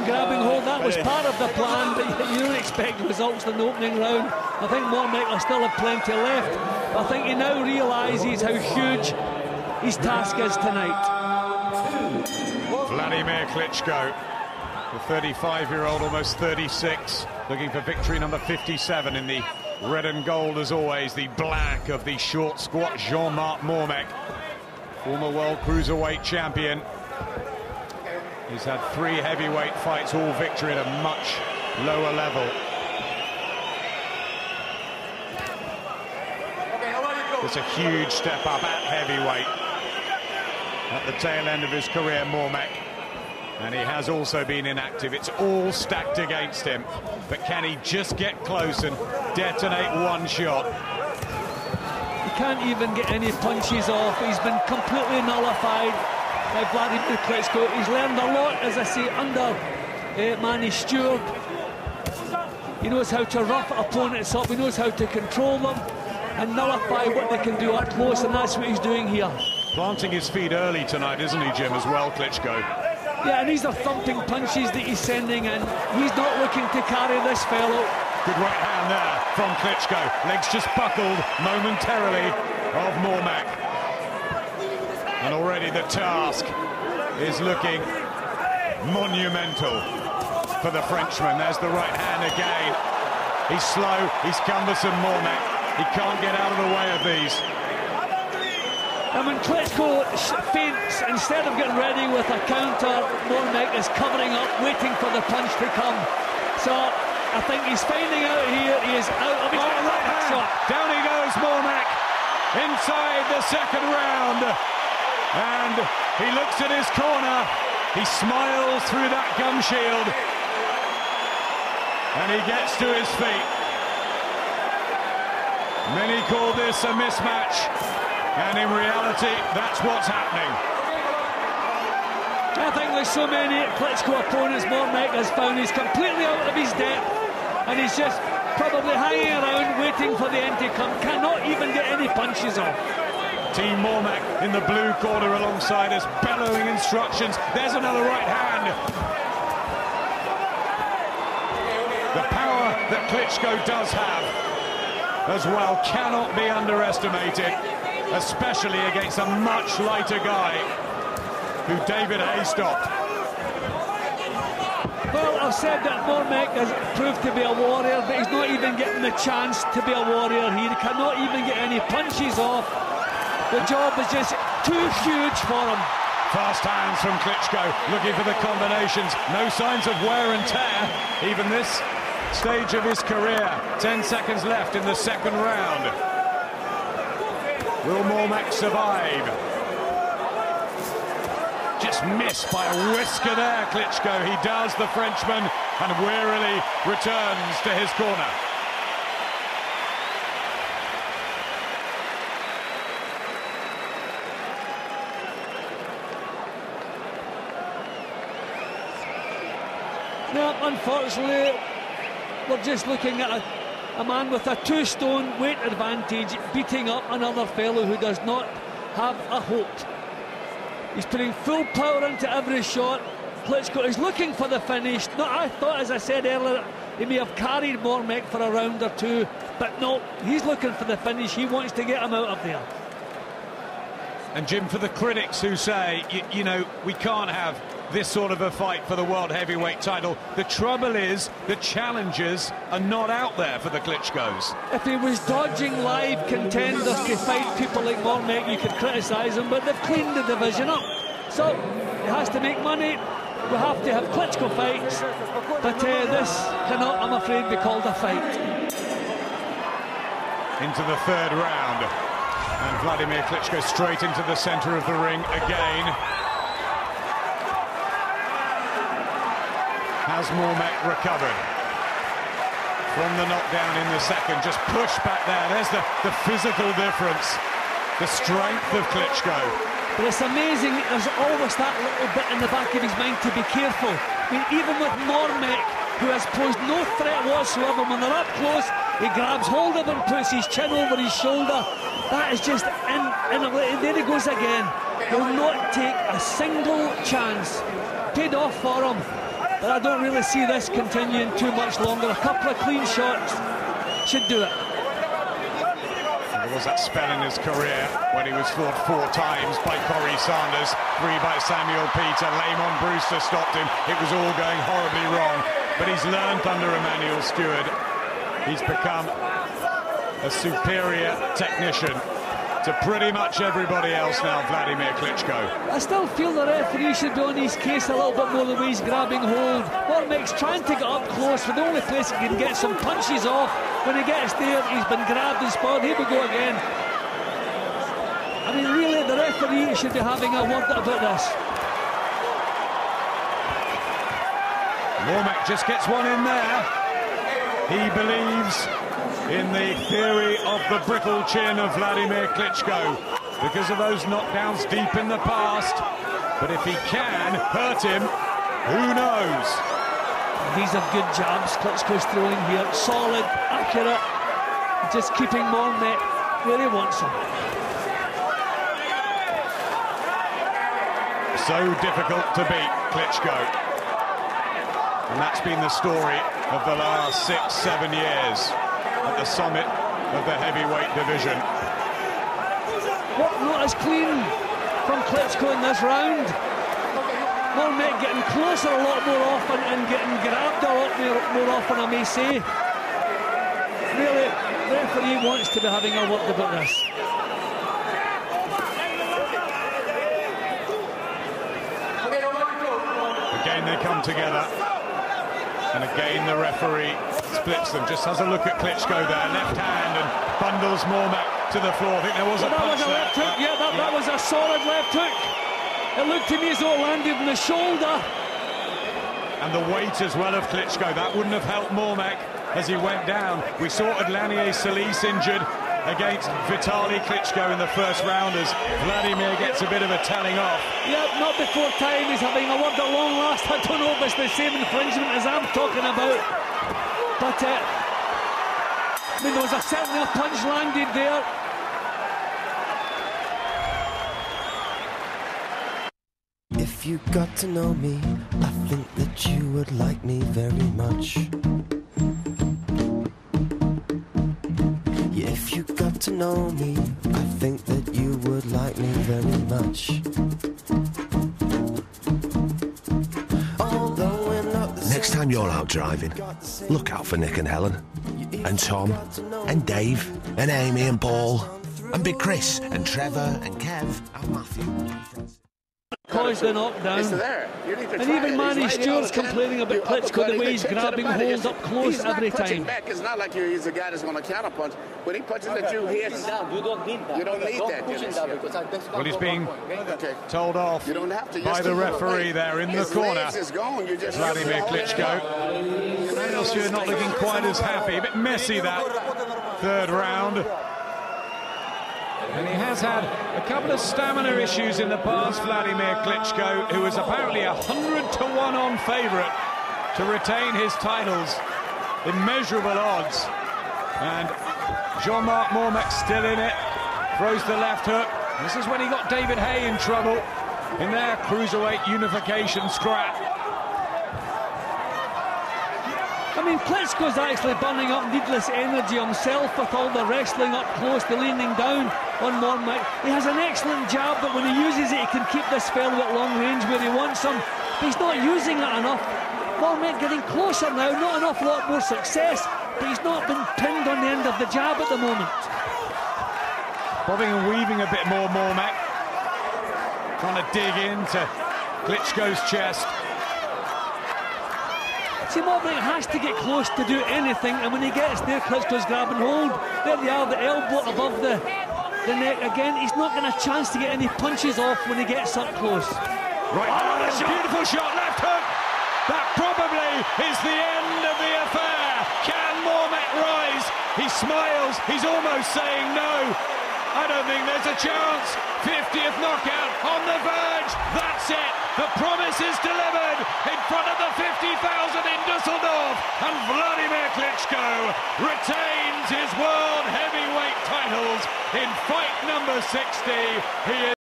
grabbing hold. That was part of the plan, but you don't expect results in the opening round. I think Mormeck will still have plenty left, but I think he now realises how huge his task is tonight. Wladimir Klitschko, the 35-year-old, almost 36, looking for victory number 57 in the red and gold, as always, the black of the short squat Jean-Marc Mormeck, former world cruiserweight champion. He's had 3 heavyweight fights, all victory at a much lower level. It's a huge step up at heavyweight at the tail end of his career, Mormeck. And he has also been inactive. It's all stacked against him. But can he just get close and detonate one shot? He can't even get any punches off. He's been completely nullified by Wladimir Klitschko. He's learned a lot, as I say, under Manny Stewart. He knows how to rough opponents up. He knows how to control them and nullify what they can do up close, and that's what he's doing here. Planting his feet early tonight, isn't he, Jim, as well, Klitschko? Yeah, and these are thumping punches that he's sending in. He's not looking to carry this fellow. Good right hand there from Klitschko. Legs just buckled momentarily of Mormeck. And already the task is looking monumental for the Frenchman. There's the right hand again. He's slow, he's cumbersome, Mormeck. He can't get out of the way of these. And when Klitschko feints, instead of getting ready with a counter, Mormeck is covering up, waiting for the punch to come. So I think he's finding out here he is out of his right hand. Shot. Down he goes, Mormeck, inside the second round. And he looks at his corner. He smiles through that gum shield. And he gets to his feet. Many call this a mismatch. And in reality, that's what's happening. I think there's so many Klitschko opponents Mormeck has found. He's completely out of his depth, and he's just probably hanging around waiting for the end to come. Cannot even get any punches off. Team Mormeck in the blue corner alongside us, bellowing instructions. There's another right hand. The power that Klitschko does have as well cannot be underestimated, especially against a much lighter guy who David Haye stopped. Well, I've said that Mormeck has proved to be a warrior, but he's not even getting the chance to be a warrior here. He cannot even get any punches off. The job is just too huge for him. Fast hands from Klitschko, looking for the combinations. No signs of wear and tear, even this stage of his career. 10 seconds left in the second round. Will Mormeck survive? Just missed by a whisker there, Klitschko. He does, the Frenchman, and wearily returns to his corner. Now, unfortunately, we're just looking at a man with a 2-stone weight advantage beating up another fellow who does not have a hope. He's putting full power into every shot. Klitschko is looking for the finish. No, I thought, as I said earlier, he may have carried Mormeck for a round or two, but no, he's looking for the finish. He wants to get him out of there. And Jim, for the critics who say, you know, we can't have this sort of a fight for the world heavyweight title, the trouble is the challengers are not out there for the Klitschkos. If he was dodging live contenders to fight people like Mormeck, you could criticise him, but they've cleaned the division up. So he has to make money. We have to have Klitschko fights, but this cannot, I'm afraid, be called a fight. Into the third round, and Wladimir Klitschko straight into the centre of the ring again. Has Mormeck recovered from the knockdown in the second? Just pushed back there. There's the physical difference, the strength of Klitschko. But it's amazing, there's always that little bit in the back of his mind to be careful. I mean, even with Mormeck, who has posed no threat whatsoever, when they're up close, he grabs hold of him, puts his chin over his shoulder. That is just there he goes again. He'll not take a single chance. Paid off for him. But I don't really see this continuing too much longer. A couple of clean shots should do it. There was that spell in his career when he was floored 4 times by Corey Sanders, 3 by Samuel Peter. Lamont Brewster stopped him. It was all going horribly wrong. But he's learned under Emmanuel Stewart. He's become a superior technician to pretty much everybody else now, Wladimir Klitschko. I still feel the referee should be on his case a little bit more the way he's grabbing hold. Mormeck's trying to get up close for the only place he can get some punches off. When he gets there, he's been grabbed and spotted. Here we go again. I mean, really, the referee should be having a word about this. Mormeck just gets one in there. He believes in the theory of the brittle chin of Wladimir Klitschko because of those knockdowns deep in the past. But if he can hurt him, who knows? These are good jabs Klitschko's throwing here. Solid, accurate, just keeping Mormeck where he wants him. So difficult to beat Klitschko. And that's been the story of the last 6-7 years at the summit of the heavyweight division. What not as clean from Klitschko in this round. Mormeck getting closer a lot more often and getting grabbed a lot more often, I may say. Really, the referee wants to be having a word about this. Again they come together. And again the referee splits them, just has a look at Klitschko there, left hand, and bundles Mormeck to the floor. I think there was a punch there. Left hook, yeah, that was a solid left hook. It looked to me as though it landed in the shoulder. And the weight as well of Klitschko, that wouldn't have helped Mormeck as he went down. We saw Adlanier Solis injured against Vitaly Klitschko in the first round as Wladimir gets a bit of a telling off. Yep, not before time. He's having a word at long last. I don't know if it's the same infringement as I'm talking about. But, I mean, there was certainly a punch landed there. If you got to know me, I think that you would like me very much. Yeah, if you got to know me, I think that you would like me very much. Next time you're out driving, look out for Nick and Helen, and Tom, and Dave, and Amy and Paul, and Big Chris, and Trevor, and Kev, and Matthew. Caused the knockdown. And even Manny Stewart's complaining about Klitschko, the way he's grabbing hold up close every time. Back. It's not like he's a guy that's going to counterpunch. When he punches at you here, you don't need that. You don't need that. Well, he's being told off by the referee there in the corner. Wladimir Klitschko. Emmanuel Stewart not looking quite as happy. A bit messy that third round. And he has had a couple of stamina issues in the past, Wladimir Klitschko, who was apparently 100-to-1 on favourite to retain his titles. Immeasurable odds. And Jean-Marc Mormeck still in it, throws the left hook. This is when he got David Hay in trouble in their cruiserweight unification scrap. I mean, Klitschko's actually burning up needless energy himself with all the wrestling up close, the leaning down on Mormeck. He has an excellent jab, but when he uses it, he can keep this fellow at long range where he wants him. But he's not using it enough. Mormeck getting closer now, not an awful lot more success, but he's not been pinned on the end of the jab at the moment. Bobbing and weaving a bit more, Mormeck. Trying to dig into Klitschko's chest. See, Mormeck has to get close to do anything, and when he gets there, Klitschko's grabbing hold. There they are, the elbow above the neck again. He's not got a chance to get any punches off when he gets up close. Right, that's a beautiful shot, left hook. That probably is the end of the affair. Can Mormeck rise? He smiles, he's almost saying no. I don't think there's a chance. 50th knockout on the verge. That's it. The promise is delivered in front of the 50,000 in Dusseldorf. And Wladimir Klitschko retains his world heavyweight titles in fight number 60. He is